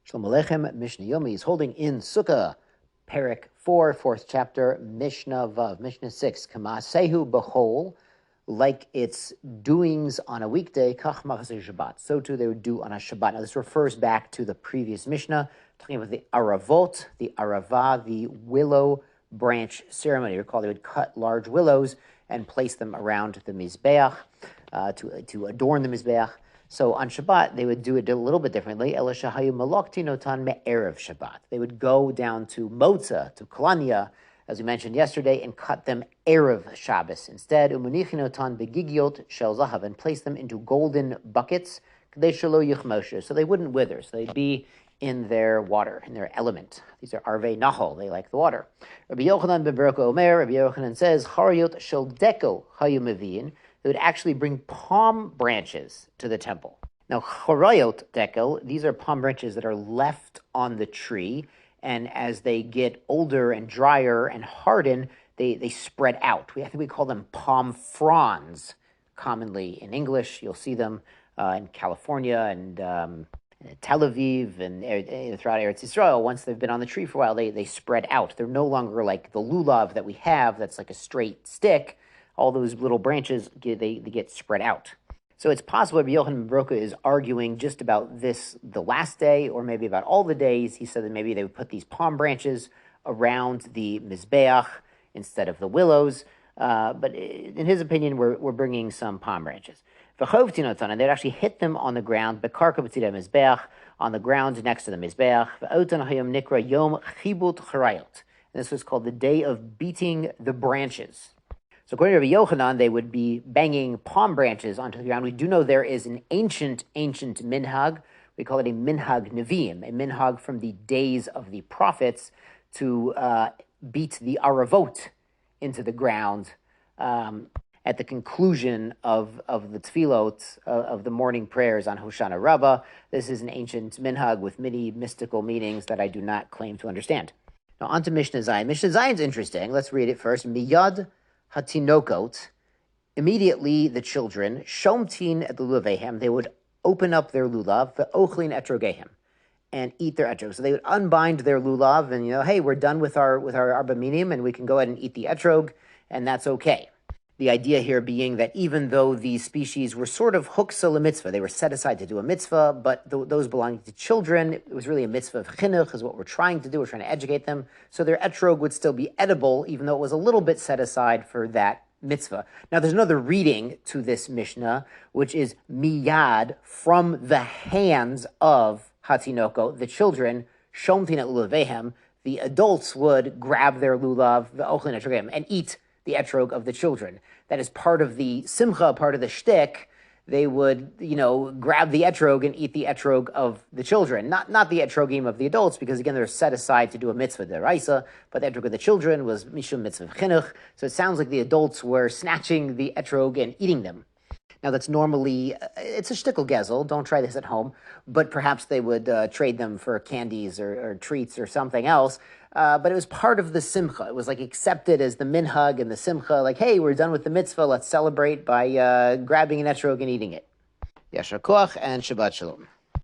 Shalom Aleichem, Mishnah Yomi is holding in Sukkah, Perek 4, 4th chapter, Mishnah Vav, Mishnah 6, Kamasehu Behol, like its doings on a weekday, Kach Machaseh Shabbat. So too they would do on a Shabbat. Now this refers back to the previous Mishnah, talking about the Aravot, the Arava, the willow branch ceremony. Recall they would cut large willows and place them around the Mizbeach to adorn the Mizbeach. So on Shabbat, they would do it a little bit differently. Ela shahayu malokti notan me'erev Shabbat. They would go down to Motza, to Kalania, as we mentioned yesterday, and cut them Erev Shabbos. Instead, umunichi notan begigiot shel zahav, and place them into golden buckets, k'dei shelo yichmoshe, so they wouldn't wither, so they'd be in their water, in their element. These are arvei nahol, they like the water. Rabbi Yochanan ben Beroka Omer, Rabbi Yochanan says, charayot shel deko hayu meviin, they would actually bring palm branches to the temple. Now, chorayot dekel, these are palm branches that are left on the tree, and as they get older and drier and harden, they spread out. I think we call them palm fronds, commonly in English. You'll see them in California and Tel Aviv and throughout Eretz Yisrael. Once they've been on the tree for a while, they spread out. They're no longer like the lulav that we have that's like a straight stick. All those little branches, they get spread out. So it's possible Rabbi Yochanan ben Beroka is arguing just about this, the last day, or maybe about all the days. He said that maybe they would put these palm branches around the Mizbeach instead of the willows. But in his opinion, we're bringing some palm branches. And they'd actually hit them on the ground, bekarka b'tzidei Mizbeach, on the ground next to the Mizbeach. And this was called the day of beating the branches. So according to Rabbi Yochanan, they would be banging palm branches onto the ground. We do know there is an ancient minhag. We call it a minhag neviim, a minhag from the days of the prophets to beat the aravot into the ground at the conclusion of the tefillot, of the morning prayers on Hoshana Rabbah. This is an ancient minhag with many mystical meanings that I do not claim to understand. Now on to Mishnah Zayin. Mishnah Zayin is interesting. Let's read it first. Miyad hatinokot, immediately the children, shomtin et lulavehem, they would open up their lulav, ve'ochlin etrogehem, and eat their etrog. So they would unbind their lulav, and hey, we're done with our arba minim, and we can go ahead and eat the etrog, and that's okay. The idea here being that even though these species were sort of huksa mitzvah, they were set aside to do a mitzvah, but those belonging to children, it was really a mitzvah of chinuch, is what we're trying to do. We're trying to educate them. So their etrog would still be edible, even though it was a little bit set aside for that mitzvah. Now there's another reading to this Mishnah, which is miyad, from the hands of hatinoko, the children, shomtin et lulavehem, the adults would grab their lulav, the ochlin etrogem, and eat the etrog of the children. That is part of the simcha, part of the shtick. They would, grab the etrog and eat the etrog of the children. Not the etrogim of the adults, because again, they're set aside to do a mitzvah deraisa, but the etrog of the children was mishum mitzvah chinuch. So it sounds like the adults were snatching the etrog and eating them. Now that's normally, it's a shtickle gezel, don't try this at home, but perhaps they would trade them for candies or treats or something else. But it was part of the simcha. It was like accepted as the minhag and the simcha, like, hey, we're done with the mitzvah, let's celebrate by grabbing an etrog and eating it. Yashar koach and Shabbat Shalom.